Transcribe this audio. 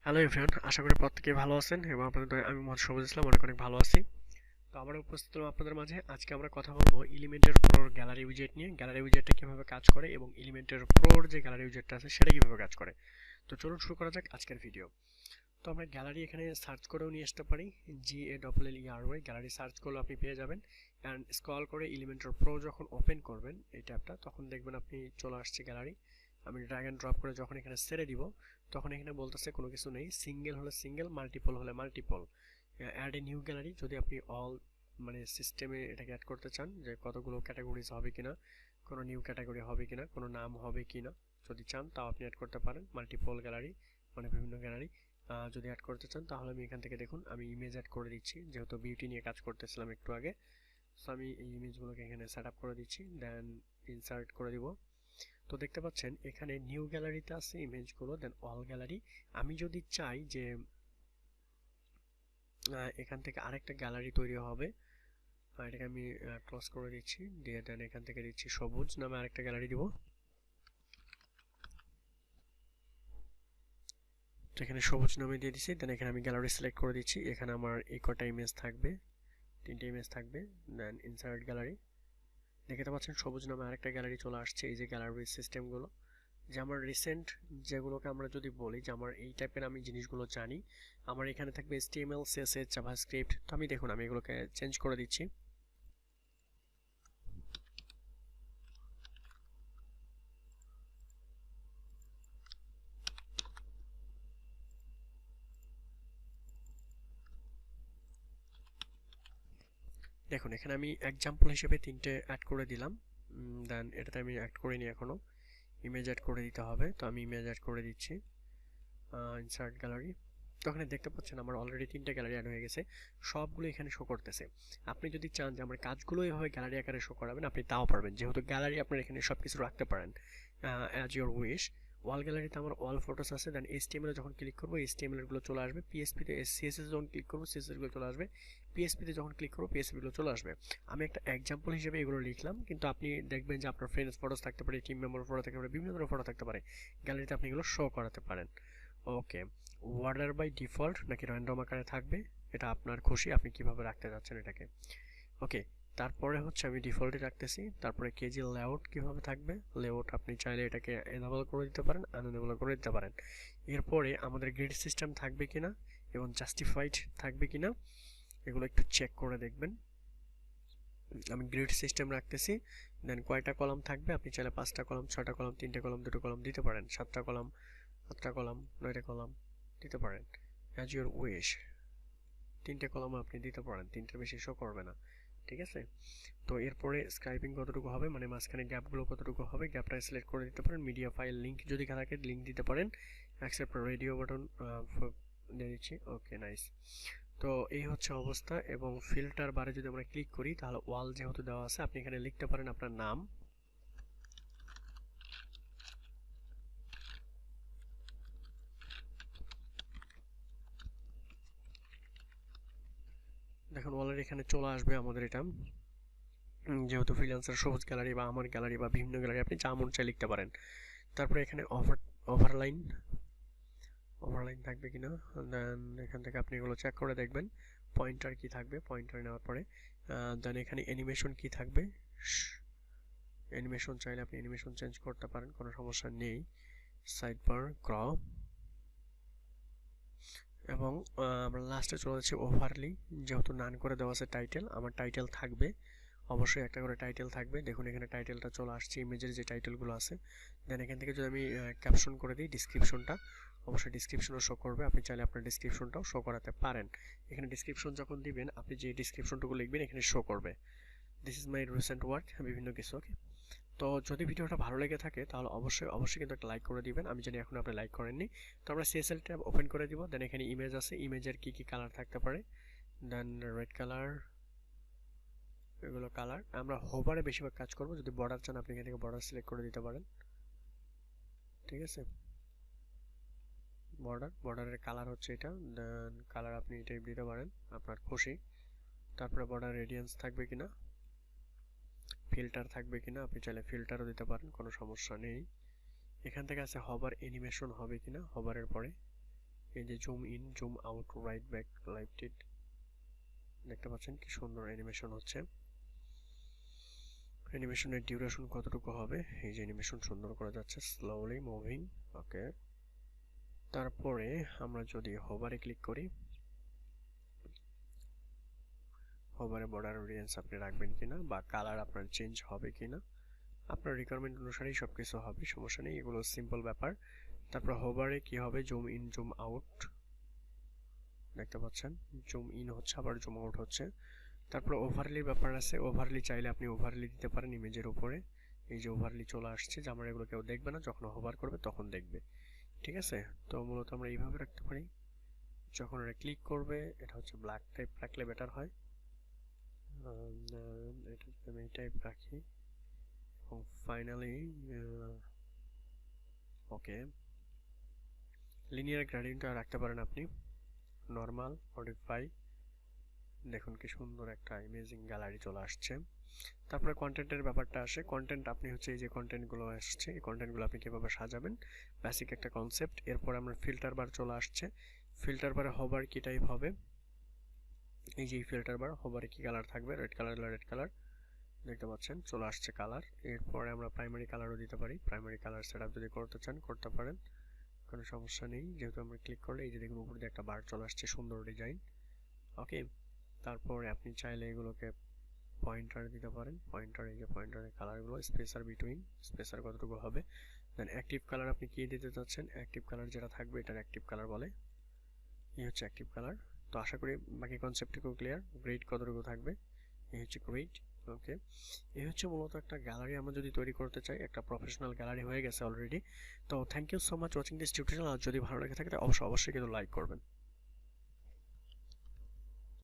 Hello everyone, আশা করি প্রত্যেকেই ভালো আছেন এবং আপনাদের আমি মোহাম্মদ সবুজ ইসলাম অনেক অনেক ভালো আছি। তো আমরা উপস্থিত হলাম আপনাদের মাঝে। আজকে আমরা কথা বলবো এলিমেন্টের প্রোর গ্যালারি উইজেট নিয়ে। গ্যালারি উইজেটটা কিভাবে কাজ করে এবং এলিমেন্টের প্রোর যে গ্যালারি উইজেটটা আছে সেটা কিভাবে কাজ করে। তো চলুন শুরু করা যাক আজকের ভিডিও। তো আমরা গ্যালারি এখানে সার্চ করেও নিয়ে আসতে পারি, GALLERY গ্যালারি সার্চ করলে আপনি পেয়ে যাবেন। অ্যান্ড স্ক্রল করে এলিমেন্টর প্রো যখন ওপেন করবেন এই ট্যাবটা, তখন দেখবেন আপনি চলে আসছে গ্যালারি। আমি ড্র্যাগ অ্যান্ড ড্রপ করে যখন এখানে ছেড়ে দিব, তখন এখানে বলতেছে কোনো কিছু নেই, সিঙ্গেল হলে সিঙ্গেল, মাল্টিপল হলে multiple. Add a new gallery, যদি আপনি অল মানে সিস্টেমে এটাকে অ্যাড করতে চান যে কতগুলো ক্যাটাগরিজ হবে কিনা, কোনো নিউ ক্যাটাগরি হবে কিনা, কোনো নাম হবে কিনা, যদি চান তাও আপনি অ্যাড করতে পারেন। মাল্টিপল গ্যালারি মানে বিভিন্ন গ্যালারি যদি অ্যাড করতে চান, তাহলে আমি এখান থেকে দেখুন আমি ইমেজ অ্যাড করে দিচ্ছি, যেহেতু বিউটি নিয়ে কাজ করতেছিলাম একটু আগে। সো আমি এই ইমেজগুলোকে এখানে সেট আপ করে দিচ্ছি, দেন ইনসার্ট করে দিব। তো দেখতে পাচ্ছেন এখানে নিউ গ্যালারিতে আছে ইমেজগুলো, দেন অল গ্যালারি। আমি যদি চাই যে এখান থেকে আরেকটা গ্যালারি তৈরি হবে, এটাকে আমি ক্লোজ করে দিচ্ছি, দিয়ে দেন এখান থেকে দিচ্ছি সবুজ নামে আরেকটা গ্যালারি দিব। তো এখানে সবুজ নামে দিয়ে দিচ্ছি, দেন এখানে আমি গ্যালারি সিলেক্ট করে দিচ্ছি। এখানে আমার এই কটা ইমেজ থাকবে, তিনটে ইমেজ থাকবে, দেন ইনসার্ট গ্যালারি। দেখতে পাচ্ছেন সবুজ নামে আরেকটা গ্যালারি চলে আসছে। এই যে গ্যালারি সিস্টেমগুলো, যে আমার রিসেন্ট যেগুলোকে আমরা যদি বলি যে আমার এই টাইপের আমি জিনিসগুলো জানি, আমার এখানে থাকবে HTML, CSS, জাভাস্ক্রিপ্ট। তো আমি দেখুন আমি এগুলোকে চেঞ্জ করে দিচ্ছি। দেখুন এখানে আমি এক্সাম্পল হিসেবে তিনটে অ্যাড করে দিলাম। দেন এটাতে আমি অ্যাড করিনি এখনো, ইমেজ অ্যাড করে দিতে হবে। তো আমি ইমেজ অ্যাড করে দিচ্ছি, ইনসার্ট গ্যালারি। তো এখানে দেখতে পাচ্ছেন আমার অলরেডি তিনটে গ্যালারি অ্যাড হয়ে গেছে, সবগুলো এখানে শো করতেছে। আপনি যদি চান যে আমার কাজগুলো এভাবে গ্যালারি আকারে শো করাবেন, আপনি তাও পারবেন, যেহেতু গ্যালারি আপনার এখানে সব কিছু রাখতে পারেন অ্যাজ ইউর উইশ। ওয়াল গ্যালারিতে আমার অল ফটোস আছে, দেন HTML যখন ক্লিক করবো HTML গুলো চলে আসবে, PHP-তে CSS যখন ক্লিক করবো CSS গুলো চলে আসবে, PHP-তে যখন ক্লিক করবো PHP গুলো চলে আসবে। আমি একটা এক্সাম্পল হিসেবে এগুলো লিখলাম, কিন্তু আপনি দেখবেন যে আপনার ফ্রেন্ডস ফটোস থাকতে পারে, টিম মেম্বার ফটো থাকতে পারে, বিভিন্ন ধরনের ফটো থাকতে পারে, গ্যালারিতে আপনি এগুলো শো করাতে পারেন। ওকে, অর্ডার বাই ডিফল্ট নাকি র্যান্ডম আকারে থাকবে, এটা আপনার খুশি, আপনি কিভাবে রাখতে যাচ্ছেন এটাকে। ওকে, তারপরে হচ্ছে আমি ডিফল্টে রাখতেছি। তারপরে কেজি লেআউট কিভাবে থাকবে, লেআউট আপনি চাইলে এটাকে এনেবল করে দিতে পারেন, আনএনেবল করে দিতে পারেন। এরপরে আমাদের গ্রিড সিস্টেম থাকবে কিনা এবং জাস্টিফাইড থাকবে কিনা এগুলো একটু চেক করে দেখবেন। আমি গ্রিড সিস্টেম রাখতেছি, দেন কয়টা কলাম থাকবে, আপনি চাইলে 5টা কলাম, 6টা কলাম, 3টে কলাম, 2টো কলাম দিতে পারেন, 7টা কলাম, 8টা কলাম, 9টা কলাম দিতে পারেন, অ্যাজ ইউর উইশ। 3টে কলাম আপনি দিতে পারেন, 3টের বেশি শো করবে না, ঠিক আছে। তো এরপরে স্ক্রাইপিং কতটুকু হবে, মানে মাঝখানে গ্যাপগুলো কতটুকু হবে, গ্যাপটা সিলেক্ট করে দিতে পারেন। মিডিয়া ফাইল লিঙ্ক যদি থাকে লিঙ্ক দিতে পারেন। অ্যাকসেপ্ট রেডিও বাটন দিয়ে দিচ্ছি। ওকে, নাইস। তো এই হচ্ছে অবস্থা। এবং ফিল্টার বারে যদি আমরা ক্লিক করি, তাহলে ওয়াল যেহেতু দেওয়া আছে, আপনি এখানে লিখতে পারেন আপনার নাম। দেখুন অলরেডি এখানে চলে আসবে আমাদের এটা, যেহেতু ফ্রিল্যান্সার সবুজ গ্যালারি বা আমার গ্যালারি বা বিভিন্ন গ্যালারি, আপনি যা মন চাই লিখতে পারেন। তারপরে এখানে ওভারলাইন ওভারলাইন থাকবে কিনা, দেন এখান থেকে আপনি এগুলো চেক করে দেখবেন। পয়েন্টার কি থাকবে, পয়েন্টার নেওয়ার পরে দেন এখানে অ্যানিমেশন কি থাকবে, অ্যানিমেশন চাইলে আপনি অ্যানিমেশন চেঞ্জ করতে পারেন, কোনো সমস্যা নেই। সাইড বার গ্র, এবং আমরা লাস্টে চলে যাচ্ছি ওভারলি। যেহেতু নান করে দেওয়া আছে টাইটেল, আমার টাইটেল থাকবে, অবশ্যই একটা করে টাইটেল থাকবে। দেখুন এখানে টাইটেলটা চলে আসছে, ইমেজের যে টাইটেলগুলো আছে। দেন এখান থেকে যদি আমি ক্যাপশন করে দিই, ডিসক্রিপশনটা অবশ্যই ডিসক্রিপশনও শো করবে, আপনি চাইলে আপনার ডিসক্রিপশনটাও শো করাতে পারেন। এখানে ডিসক্রিপশন যখন দিবেন, আপনি যে ডিসক্রিপশনটুকু লিখবেন এখানে শো করবে, this is my recent work, বিভিন্ন কিছু। ওকে, তো যদি ভিডিওটা ভালো লেগে থাকে তাহলে অবশ্যই অবশ্যই কিন্তু একটা লাইক করে দিবেন, আমি জানি এখন আপনি লাইক করেননি। তো আমরা CSL ট্যাব ওপেন করে দিব, দেন এখানে ইমেজ আছে, ইমেজের কি কি কালার থাকতে পারে, দেন রেড কালার, এগুলো কালার। আমরা হোভারে বেশিরভাগ কাজ করব, যদি বর্ডার চান আপনি এখান থেকে বর্ডার সিলেক্ট করে দিতে পারেন, ঠিক আছে। বর্ডারের কালার হচ্ছে এটা, দেন কালার আপনি এটাই দিতে পারেন আপনার খুশি। তারপরে বর্ডার রেডিয়েন্স থাকবে কিনা, ফিল্টার থাকবে কিনা, আপনি চাইলে ফিল্টারও দিতে পারেন, কোনো সমস্যা নেই। এখান থেকে আছে হবার অ্যানিমেশন হবে কিনা, হবারের পরে এই যে zoom in, zoom out, right back, left ইট, দেখতে পাচ্ছেন কি সুন্দর অ্যানিমেশন হচ্ছে। অ্যানিমেশনের ডিউরেশন কতটুকু হবে, এই যে অ্যানিমেশন সুন্দর করা যাচ্ছে, স্লোলি মুভিং। ওকে, তারপরে আমরা যদি হোভারে ক্লিক করি, হোভারে বর্ডার রেঞ্জ আপনি রাখবেন কিনা বা কালার আপনার চেঞ্জ হবে কিনা, আপনার রিকোয়ারমেন্ট অনুসারেই সব কিছু হবে, সমস্যা নেই, এগুলো সিম্পল ব্যাপার। তারপর হোভারে কি হবে, জুম ইন জুম আউট, দেখতে পাচ্ছেন জুম ইন হচ্ছে আবার জুম আউট হচ্ছে। তারপর ওভারলির ব্যাপার আছে, ওভারলি চাইলে আপনি ওভারলি দিতে পারেন ইমেজের উপরে। এই যে ওভারলি চলে আসছে, যে আমরা এগুলো কেউ দেখবে না, যখন হোভার করবে তখন দেখবে। ঠিক আছে, তো মূলত আমরা এইভাবে রাখতে পারি। যখন এটা ক্লিক করবে, এটা হচ্ছে ব্ল্যাক টাইপ রাখলে বেটার হয়। এটা যদি আমি এই টাইপ রাখি, এবং ফাইনালি ওকে, লিনিয়ার গ্রেডিয়েন্টটা রাখতে পারেন আপনি, নর্মাল, মডিফাই। দেখুন কি সুন্দর একটা ইমেজিং গ্যালারি চলে আসছে। তারপরে কন্টেন্টের ব্যাপারটা আসে। কন্টেন্ট আপনি হচ্ছে এই যে কন্টেন্টগুলো আসছে, এই কন্টেন্টগুলো আপনি কীভাবে সাজাবেন, বেসিক একটা কনসেপ্ট। এরপর আমরা ফিল্টার বার চলে আসছে। ফিল্টার বারে হোভার কি টাইপ হবে, এই যে ফিল্টার বার, হোভারে কি কালার থাকবে, রেড কালার, রেড কালার দেখতে পাচ্ছেন চলে আসছে কালার। এরপরে আমরা প্রাইমারি কালারও দিতে পারি, প্রাইমারি কালার সেট আপ যদি করতে চান করতে পারেন, কোনো সমস্যা নেই। যেহেতু আমরা ক্লিক করলে এই যে দেখুন উপর দিয়ে একটা বার চলে আসছে, সুন্দর ডিজাইন। ওকে, তারপরে আপনি চাইলে এগুলোকে পয়েন্টার দিতে পারেন, পয়েন্টার, এই যে পয়েন্টারের কালারগুলো, স্পেসার বিটুইন, স্পেসার কতটুকু হবে। দেন অ্যাক্টিভ কালার আপনি কি দিতে চাচ্ছেন, অ্যাক্টিভ কালার যেটা থাকবে এটার অ্যাক্টিভ কালার বলে, এই হচ্ছে অ্যাক্টিভ কালার। তো আশা করি বাকি কনসেপ্টটুকু ক্লিয়ার। গ্রেড কতটুকু থাকবে, এই হচ্ছে গ্রেড। ওকে, এই হচ্ছে মূলত একটা গ্যালারি আমরা যদি তৈরি করতে চাই, একটা প্রফেশনাল গ্যালারি হয়ে গেছে অলরেডি। তো thank you so much watching this tutorial. আর যদি ভালো লেগে থাকে তাহলে অবশ্যই কিন্তু লাইক করবেন।